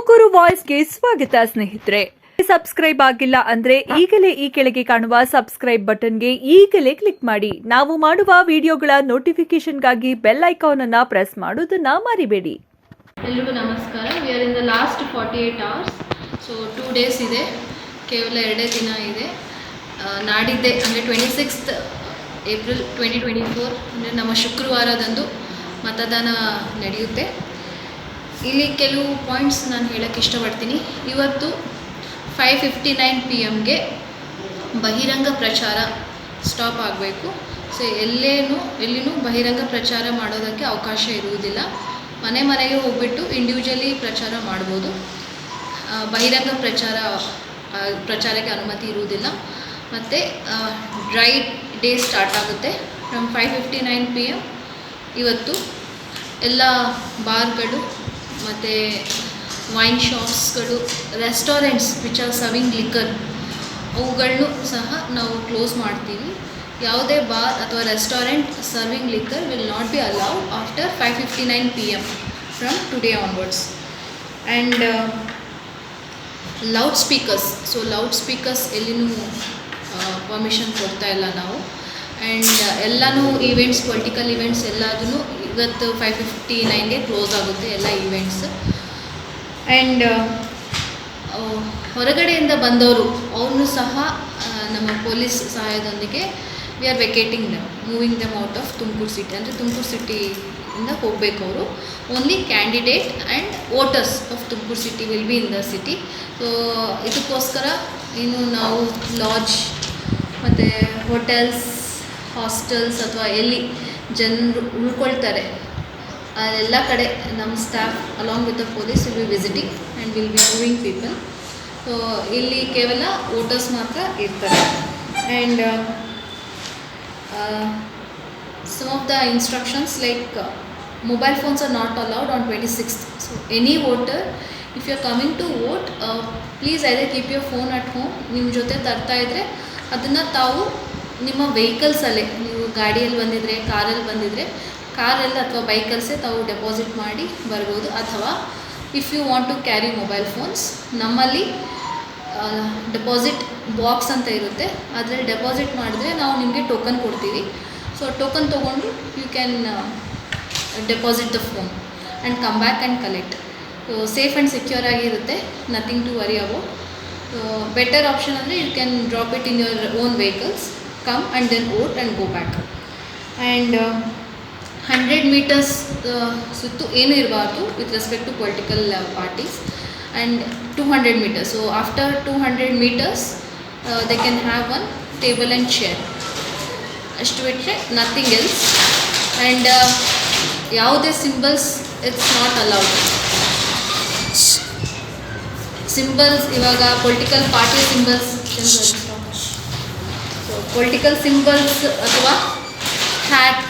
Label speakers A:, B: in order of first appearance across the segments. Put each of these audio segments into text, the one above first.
A: ತುಮಕೂರು ವಾಯ್ಸ್ಗೆ ಸ್ವಾಗತ ಸ್ನೇಹಿತರೆ. ಸಬ್ಸ್ಕ್ರೈಬ್ ಆಗಿಲ್ಲ ಅಂದ್ರೆ ಈಗಲೇ ಈ ಕೆಳಗೆ ಕಾಣುವ ಸಬ್ಸ್ಕ್ರೈಬ್ ಬಟನ್ಗೆ ಈಗಲೇ ಕ್ಲಿಕ್ ಮಾಡಿ. ನಾವು ಮಾಡುವ ವಿಡಿಯೋಗಳ ನೋಟಿಫಿಕೇಶನ್ಗಾಗಿ ಬೆಲ್ ಐಕಾನ್ ಅನ್ನು ಪ್ರೆಸ್ ಮಾಡೋದನ್ನ ಮರಿಬೇಡಿ.
B: ಎಲ್ರಿಗೂ ನಮಸ್ಕಾರ. We are in the last 48 hours. So 2 days ಇದೆ, ಕೇವಲ 2 ದಿನ ಇದೆ. ನಾಡಿದ್ದೆ ಅಂದರೆ 26th April 2024 ಅಂದರೆ ನಮ್ಮ ಶುಕ್ರವಾರದಂದು ಮತದಾನ ನಡೆಯುತ್ತೆ. ಇಲ್ಲಿ ಕೆಲವು ಪಾಯಿಂಟ್ಸ್ ನಾನು ಹೇಳೋಕ್ಕೆ ಇಷ್ಟಪಡ್ತೀನಿ. ಇವತ್ತು 5:59 PM ಬಹಿರಂಗ ಪ್ರಚಾರ ಸ್ಟಾಪ್ ಆಗಬೇಕು. ಸೊ ಎಲ್ಲಿನೂ ಬಹಿರಂಗ ಪ್ರಚಾರ ಮಾಡೋದಕ್ಕೆ ಅವಕಾಶ ಇರುವುದಿಲ್ಲ. ಮನೆಗೆ ಹೋಗ್ಬಿಟ್ಟು ಇಂಡಿವಿಜುವಲಿ ಪ್ರಚಾರ ಮಾಡ್ಬೋದು. ಬಹಿರಂಗ ಪ್ರಚಾರಕ್ಕೆ ಅನುಮತಿ ಇರುವುದಿಲ್ಲ. ಮತ್ತು ಡ್ರೈ ಡೇ ಸ್ಟಾರ್ಟ್ ಆಗುತ್ತೆ ಫ್ರಮ್ 5:59 PM. ಇವತ್ತು ಎಲ್ಲ ಬಾರ್ಗಳು ಮತ್ತು ವೈನ್ ಶಾಪ್ಸ್ಗಳು, restaurants which are serving liquor ಅವುಗಳನ್ನು ಸಹ ನಾವು ಕ್ಲೋಸ್ ಮಾಡ್ತೀವಿ. ಯಾವುದೇ ಬಾರ್ ಅಥವಾ restaurant serving liquor will not be allowed after 5:59 PM from today onwards. And loudspeakers ಎಲ್ಲಿನೂ ಪರ್ಮಿಷನ್ ಕೊಡ್ತಾ ಇಲ್ಲ ನಾವು. ಆ್ಯಂಡ್ ಎಲ್ಲನೂ ಈವೆಂಟ್ಸ್, ಪೊಲಿಟಿಕಲ್ ಈವೆಂಟ್ಸ್ ಎಲ್ಲದೂ ಇವತ್ತು 5:59 ಕ್ಲೋಸ್ ಆಗುತ್ತೆ, ಎಲ್ಲ ಈವೆಂಟ್ಸ್. ಆ್ಯಂಡ್ ಹೊರಗಡೆಯಿಂದ ಬಂದವರು ಅವ್ರನ್ನೂ ಸಹ ನಮ್ಮ ಪೊಲೀಸ್ ಸಹಾಯದೊಂದಿಗೆ we are vacating them, moving them out of Tumakuru city. ಅಂದರೆ ತುಮಕೂರು ಸಿಟಿಯಿಂದ ಹೋಗಬೇಕು ಅವರು. Only candidate and voters of Tumakuru city will be in the city. So ಇದಕ್ಕೋಸ್ಕರ ಇನ್ನು ನಾವು ಲಾಡ್ಜ್ ಮತ್ತು ಹೋಟೆಲ್ಸ್, ಹಾಸ್ಟೆಲ್ಸ್ ಅಥವಾ ಎಲ್ಲಿ ಜನರು ಉಳ್ಕೊಳ್ತಾರೆ ಎಲ್ಲ ಕಡೆ ನಮ್ಮ staff along with the police will be visiting and will be moving people. So ಇಲ್ಲಿ ಕೇವಲ ವೋಟರ್ಸ್ ಮಾತ್ರ ಇರ್ತಾರೆ. And some of the instructions like mobile phones are not allowed on 26th. So any voter, if you are coming to vote, please either keep your phone at home. ನಿಮ್ಮ ಜೊತೆ ತರ್ತಾ ಇದ್ದರೆ ಅದನ್ನು ತಾವು ನಿಮ್ಮ ವೆಹಿಕಲ್ಸಲ್ಲೇ, ನೀವು ಗಾಡಿಯಲ್ಲಿ ಬಂದಿದ್ದರೆ, ಕಾರಲ್ಲಿ ಬಂದಿದ್ದರೆ ಕಾರಲ್ಲಿ ಅಥವಾ ಬೈಕಲ್ಸೇ ತಾವು ಡೆಪಾಸಿಟ್ ಮಾಡಿ ಬರ್ಬೋದು. ಅಥವಾ if you want to carry mobile phones, ನಮ್ಮಲ್ಲಿ ಡೆಪಾಸಿಟ್ ಬಾಕ್ಸ್ ಅಂತ ಇರುತ್ತೆ, ಅದರಲ್ಲಿ ಡೆಪಾಸಿಟ್ ಮಾಡಿದ್ರೆ ನಾವು ನಿಮಗೆ ಟೋಕನ್ ಕೊಡ್ತೀವಿ. ಸೊ ಟೋಕನ್ ತೊಗೊಂಡು you can deposit the phone and come back and collect. So safe and secure ಆಗಿರುತ್ತೆ, nothing to worry about. So better option ಅಂದರೆ you can drop it in your own vehicles, come and then vote and go back. And 100 meters ಸುತ್ತು ಏನೂ ಇರಬಾರ್ದು with respect to political parties. And 200 meters. So after 200 meters they can have one table and chair. ಅಷ್ಟು ಬಿಟ್ಟರೆ nothing else. And ಯಾವುದೇ symbols it's not allowed. Symbols ಇವಾಗ political party symbols, so political symbols ಅಥವಾ hat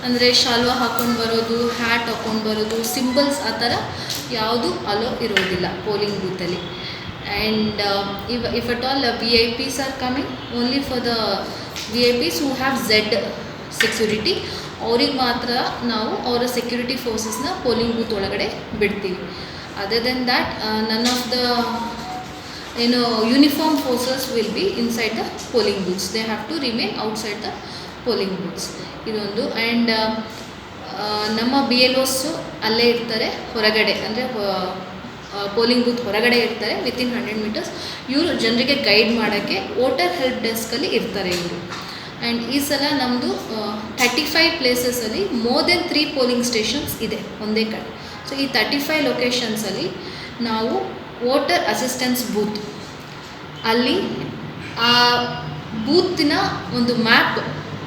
B: ಅಂದರೆ ಶಾಲ್ವಾ ಹಾಕ್ಕೊಂಡು ಬರೋದು, hat ಹಾಕ್ಕೊಂಡು ಬರೋದು, ಸಿಂಬಲ್ಸ್ ಆ ಥರ ಯಾವುದು ಅಲೋ ಇರೋದಿಲ್ಲ ಪೋಲಿಂಗ್ ಬೂತಲ್ಲಿ. And if at all VIPs are coming, only for the VIPs who have Z security, ಅವ್ರಿಗೆ ಮಾತ್ರ ನಾವು ಅವರ ಸೆಕ್ಯೂರಿಟಿ ಫೋರ್ಸಸ್ನ ಪೋಲಿಂಗ್ ಬೂತ್ ಒಳಗಡೆ ಬಿಡ್ತೀವಿ. Other then that none of the uniform forces will be inside the polling booths. They have to remain outside the polling booths. ಇದೊಂದು. And ನಮ್ಮ BLOs ಅಲ್ಲೇ ಇರ್ತಾರೆ ಹೊರಗಡೆ, ಅಂದರೆ ಪೋಲಿಂಗ್ ಬೂತ್ ಹೊರಗಡೆ ಇರ್ತಾರೆ ವಿತಿನ್ 100 meters. ಇವರು ಜನರಿಗೆ ಗೈಡ್ ಮಾಡೋಕ್ಕೆ ವೋಟರ್ ಹೆಲ್ಪ್ ಡೆಸ್ಕಲ್ಲಿ ಇರ್ತಾರೆ ಇವರು. ಆ್ಯಂಡ್ ಈ ಸಲ ನಮ್ಮದು 35 ಪ್ಲೇಸಸಲ್ಲಿ ಮೋರ್ ದೆನ್ 3 ಪೋಲಿಂಗ್ ಸ್ಟೇಷನ್ಸ್ ಇದೆ ಒಂದೇ ಕಡೆ. ಸೊ ಈ 35 ಲೊಕೇಶನ್ಸಲ್ಲಿ ನಾವು ವೋಟರ್ ಅಸಿಸ್ಟೆನ್ಸ್ ಬೂತ್, ಅಲ್ಲಿ ಆ ಬೂತಿನ ಒಂದು ಮ್ಯಾಪ್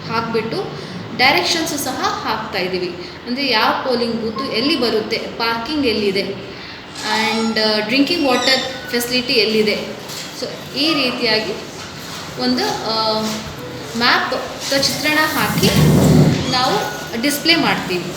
B: ಹಾಕಿಬಿಟ್ಟು ಡೈರೆಕ್ಷನ್ಸು ಸಹ ಹಾಕ್ತಾಯಿದ್ದೀವಿ. ಅಂದರೆ ಯಾವ ಪೋಲಿಂಗ್ ಬೂತು ಎಲ್ಲಿ ಬರುತ್ತೆ, ಪಾರ್ಕಿಂಗ್ ಎಲ್ಲಿದೆ, ಆ್ಯಂಡ್ ಡ್ರಿಂಕಿಂಗ್ ವಾಟರ್ ಫೆಸಿಲಿಟಿ ಎಲ್ಲಿದೆ. ಸೊ ಈ ರೀತಿಯಾಗಿ ಒಂದು ಮ್ಯಾಪ್ ಚಿತ್ರಣ ಹಾಕಿ ನಾವು ಡಿಸ್ಪ್ಲೇ ಮಾಡ್ತೀವಿ.